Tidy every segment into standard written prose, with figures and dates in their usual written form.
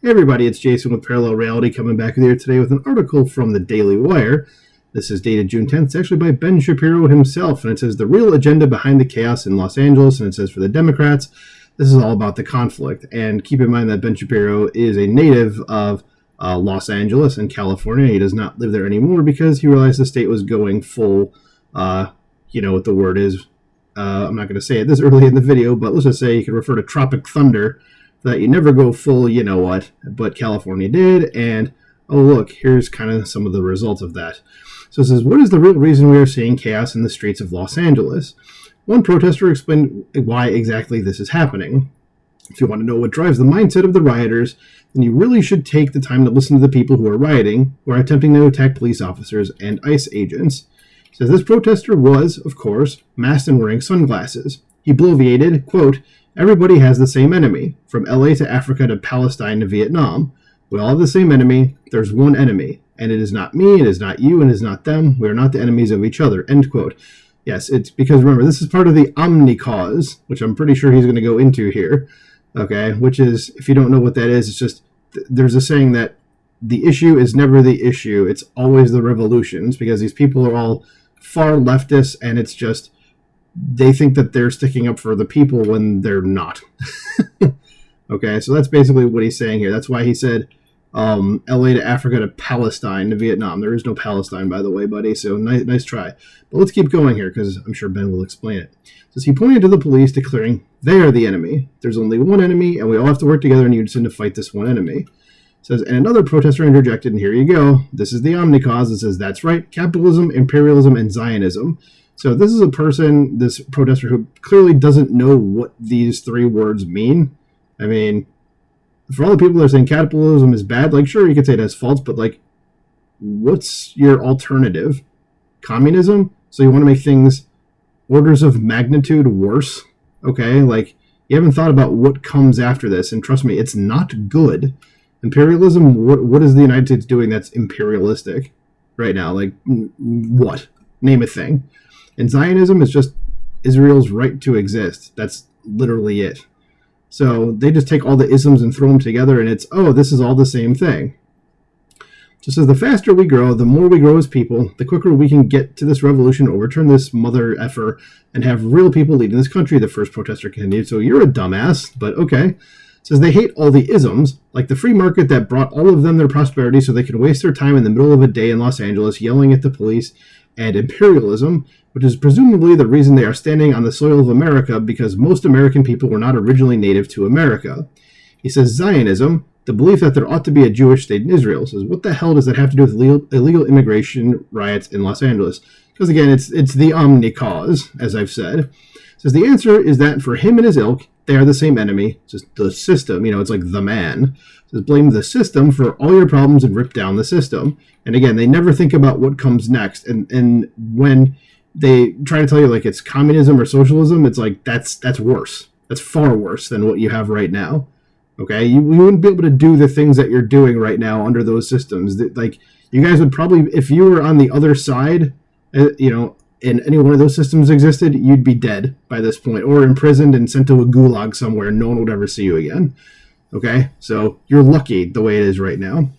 Hey everybody, it's Jason with Parallel Reality coming back here today with an article from the Daily Wire. This is dated June 10th. It's actually by Ben Shapiro himself, and it says the real agenda behind the chaos in Los Angeles, and it says for the Democrats, this is all about the conflict. And keep in mind that Ben Shapiro is a native of Los Angeles in California. He does not live there anymore because he realized the state was going full, you know what the word is. I'm not going to say it this early in the video, but let's just say you could refer to Tropic Thunder, that you never go full, you know what, but California did, and oh look, here's kind of some of the results of that. So it says, what is the real reason we are seeing chaos in the streets of Los Angeles? One protester explained why exactly this is happening. If you want to know what drives the mindset of the rioters, then you really should take the time to listen to the people who are rioting, who are attempting to attack police officers and ICE agents. It says this protester was, of course, masked and wearing sunglasses. He bloviated, quote, everybody has the same enemy, from LA to Africa to Palestine to Vietnam. We all have the same enemy. There's one enemy, and it is not me, it is not you, and it is not them. We are not the enemies of each other, end quote. Yes, it's because, remember, this is part of the omni cause, which I'm pretty sure he's going to go into here, okay, which is, if you don't know what that is, it's just, there's a saying that the issue is never the issue. It's always the revolutions, because these people are all far leftists, and it's just, they think that they're sticking up for the people when they're not. Okay, so that's basically what he's saying here. That's why he said LA to Africa to Palestine to Vietnam. There is no Palestine, by the way, buddy, so nice try. But let's keep going here, because I'm sure Ben will explain it. So he pointed to the police, declaring, they are the enemy. There's only one enemy, and we all have to work together in unison to fight this one enemy. Says, and another protester interjected, and here you go. This is the omni cause. It says, that's right, capitalism, imperialism, and Zionism. So this is a person, this protester, who clearly doesn't know what these three words mean. I mean, for all the people that are saying capitalism is bad, like, sure, you could say it has faults, but, like, what's your alternative? Communism? So you want to make things orders of magnitude worse? Okay, like, you haven't thought about what comes after this, and trust me, it's not good. Imperialism, what is the United States doing that's imperialistic right now? Like, what? Name a thing. And Zionism is just Israel's right to exist. That's literally it. So they just take all the isms and throw them together, and it's, oh, this is all the same thing. Just as the faster we grow, the more we grow as people, the quicker we can get to this revolution, overturn this mother effer, and have real people leading this country, the first protester continued. So you're a dumbass, but okay. It says they hate all the isms, like the free market that brought all of them their prosperity so they could waste their time in the middle of a day in Los Angeles yelling at the police, and imperialism, which is presumably the reason they are standing on the soil of America, because most American people were not originally native to America. He says Zionism, the belief that there ought to be a Jewish state in Israel. Says, what the hell does that have to do with illegal immigration riots in Los Angeles? Because again, it's the omni cause, as I've said. Says the answer is that for him and his ilk, they are the same enemy. It's just the system, it's like the man. Says blame the system for all your problems and rip down the system. And again, they never think about what comes next. And when they try to tell you like it's communism or socialism, it's like that's worse. That's far worse than what you have right now. Okay, you wouldn't be able to do the things that you're doing right now under those systems. Like you guys would probably, if you were on the other side, and any one of those systems existed, you'd be dead by this point, or imprisoned and sent to a gulag somewhere, and no one would ever see you again. Okay, so you're lucky the way it is right now.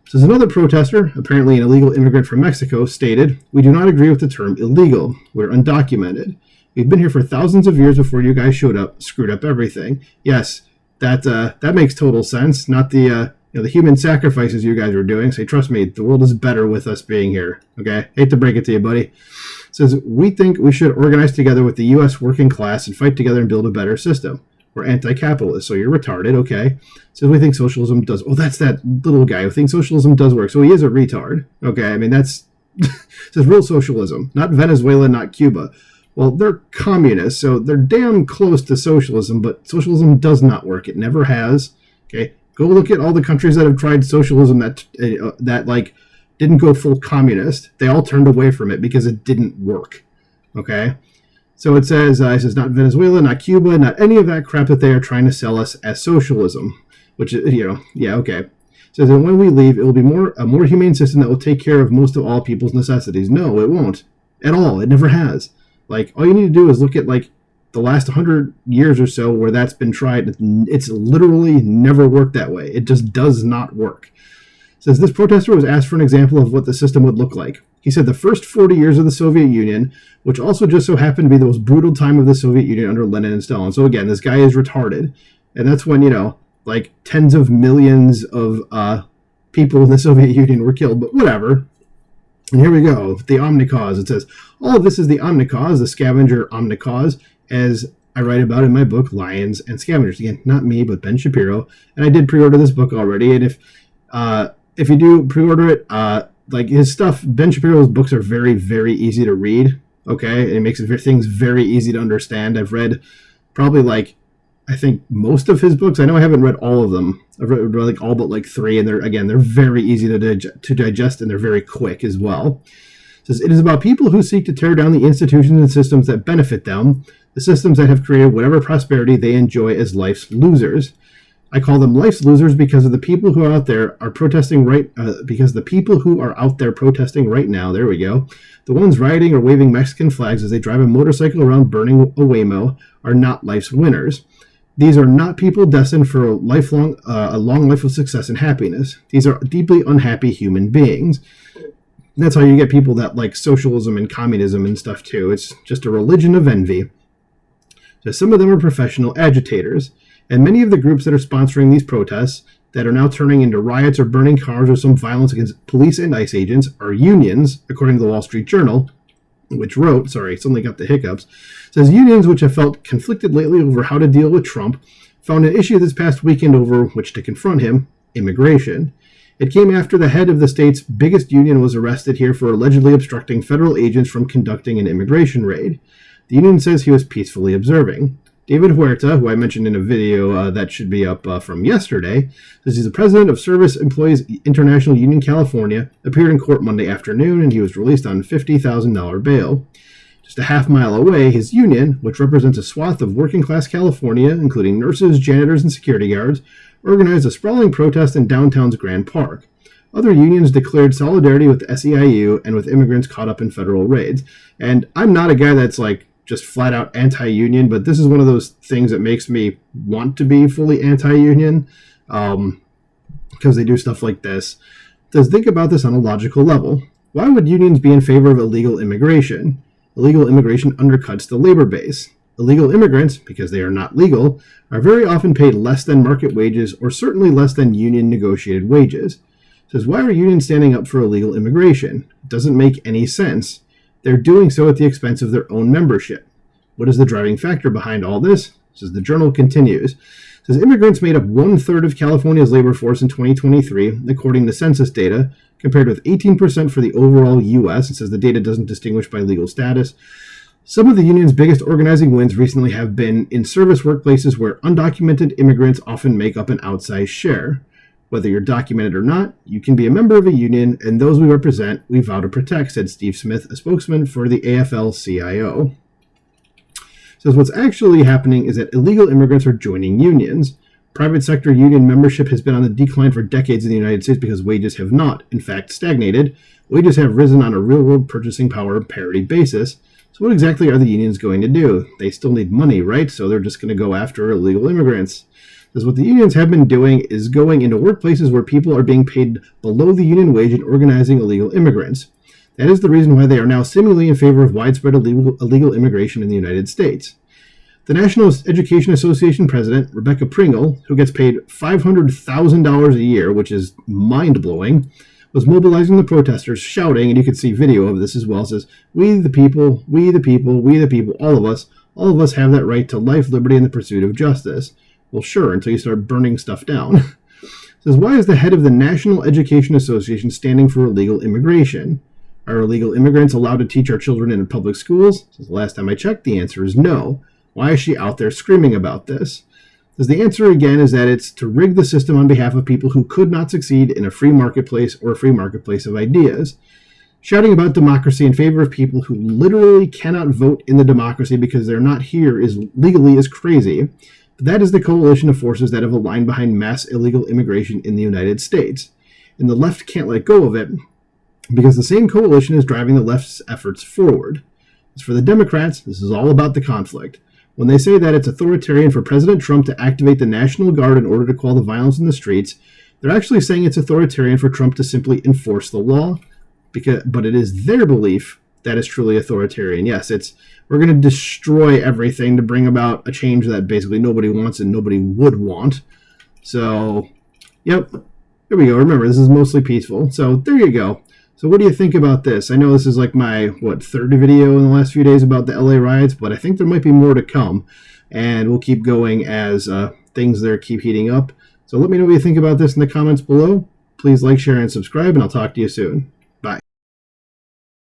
So another protester, apparently an illegal immigrant from Mexico, stated, we do not agree with the term illegal. We're undocumented. We've been here for thousands of years before you guys showed up, screwed up everything. Yes, that makes total sense. Not the the human sacrifices you guys are doing. Say, trust me, the world is better with us being here. Okay, hate to break it to you, buddy. It says we think we should organize together with the U.S. working class and fight together and build a better system. We're anti-capitalist, so you're retarded, okay. So we think socialism does... Oh, that's that little guy who thinks socialism does work. So he is a retard, okay. I mean, that's... says real socialism, not Venezuela, not Cuba. Well, they're communists, so they're damn close to socialism, but socialism does not work. It never has, okay. Go look at all the countries that have tried socialism that didn't go full communist. They all turned away from it because it didn't work, okay. So it says, not Venezuela, not Cuba, not any of that crap that they are trying to sell us as socialism, which, yeah, okay. It says, and when we leave, it will be a more humane system that will take care of most of all people's necessities. No, it won't. At all. It never has. Like, all you need to do is look at, like, the last 100 years or so where that's been tried, it's literally never worked that way. It just does not work. It says this protester was asked for an example of what the system would look like. He said the first 40 years of the Soviet Union, which also just so happened to be the most brutal time of the Soviet Union under Lenin and Stalin. So again, this guy is retarded. And that's when, like tens of millions of people in the Soviet Union were killed, but whatever. And here we go, the Omnicause. It says, all of this is the Omnicause, the scavenger Omnicause, as I write about in my book, Lions and Scavengers. Again, not me, but Ben Shapiro. And I did pre-order this book already. And if you do pre-order it, like his stuff, Ben Shapiro's books are very, very easy to read. Okay, and it makes things very easy to understand. I've read probably I think most of his books. I know I haven't read all of them. I've read like all but like 3, and they're very easy to digest, and they're very quick as well. It says it is about people who seek to tear down the institutions and systems that benefit them, the systems that have created whatever prosperity they enjoy as life's losers. I call them life's losers because of the people who are out there are protesting because the people who are out there protesting right now, there we go, the ones rioting or waving Mexican flags as they drive a motorcycle around burning a Waymo are not life's winners. These are not people destined for a long life of success and happiness. These are deeply unhappy human beings. And that's how you get people that like socialism and communism and stuff too. It's just a religion of envy. So some of them are professional agitators. And many of the groups that are sponsoring these protests that are now turning into riots or burning cars or some violence against police and ICE agents are unions, according to the Wall Street Journal, which wrote, suddenly got the hiccups, says unions which have felt conflicted lately over how to deal with Trump found an issue this past weekend over which to confront him, immigration. It came after the head of the state's biggest union was arrested here for allegedly obstructing federal agents from conducting an immigration raid. The union says he was peacefully observing. David Huerta, who I mentioned in a video that should be up from yesterday, says he's the president of Service Employees International Union California, appeared in court Monday afternoon, and he was released on $50,000 bail. Just a half mile away, his union, which represents a swath of working-class California, including nurses, janitors, and security guards, organized a sprawling protest in downtown's Grand Park. Other unions declared solidarity with the SEIU and with immigrants caught up in federal raids. And I'm not a guy that's just flat out anti-union, but this is one of those things that makes me want to be fully anti-union because they do stuff like this. Does think about this on a logical level. Why would unions be in favor of illegal immigration? Illegal immigration undercuts the labor base. Illegal immigrants, because they are not legal, are very often paid less than market wages or certainly less than union negotiated wages. It says, why are unions standing up for illegal immigration? It doesn't make any sense. They're doing so at the expense of their own membership. What is the driving factor behind all this? Says the journal continues. It says immigrants made up 1/3 of California's labor force in 2023, according to census data, compared with 18% for the overall U.S. It says the data doesn't distinguish by legal status. Some of the union's biggest organizing wins recently have been in service workplaces where undocumented immigrants often make up an outsized share. Whether you're documented or not, you can be a member of a union, and those we represent, we vow to protect, said Steve Smith, a spokesman for the AFL-CIO. Says what's actually happening is that illegal immigrants are joining unions. Private sector union membership has been on the decline for decades in the United States because wages have not, in fact, stagnated. Wages have risen on a real-world purchasing power parity basis. So what exactly are the unions going to do? They still need money, right? So they're just going to go after illegal immigrants. Because what the unions have been doing is going into workplaces where people are being paid below the union wage and organizing illegal immigrants. That is the reason why they are now seemingly in favor of widespread illegal immigration in the United States. The National Education Association president, Rebecca Pringle, who gets paid $500,000 a year, which is mind-blowing, was mobilizing the protesters, shouting, and you can see video of this as well, says, we the people, we the people, we the people, all of us have that right to life, liberty, and the pursuit of justice. Well, sure, until you start burning stuff down. It says, why is the head of the National Education Association standing for illegal immigration? Are illegal immigrants allowed to teach our children in public schools? Says, the last time I checked, the answer is no. Why is she out there screaming about this? Says, the answer again is that it's to rig the system on behalf of people who could not succeed in a free marketplace or a free marketplace of ideas. Shouting about democracy in favor of people who literally cannot vote in the democracy because they're not here legally is crazy. That is the coalition of forces that have aligned behind mass illegal immigration in the United States. And the left can't let go of it because the same coalition is driving the left's efforts forward. As for the Democrats, this is all about the conflict. When they say that it's authoritarian for President Trump to activate the National Guard in order to quell the violence in the streets, they're actually saying it's authoritarian for Trump to simply enforce the law, but it is their belief that is truly authoritarian. Yes, we're going to destroy everything to bring about a change that basically nobody wants and nobody would want. So, yep, there we go. Remember, this is mostly peaceful. So there you go. So what do you think about this? I know this is like my, third video in the last few days about the LA riots, but I think there might be more to come. And we'll keep going as things there keep heating up. So let me know what you think about this in the comments below. Please like, share, and subscribe, and I'll talk to you soon.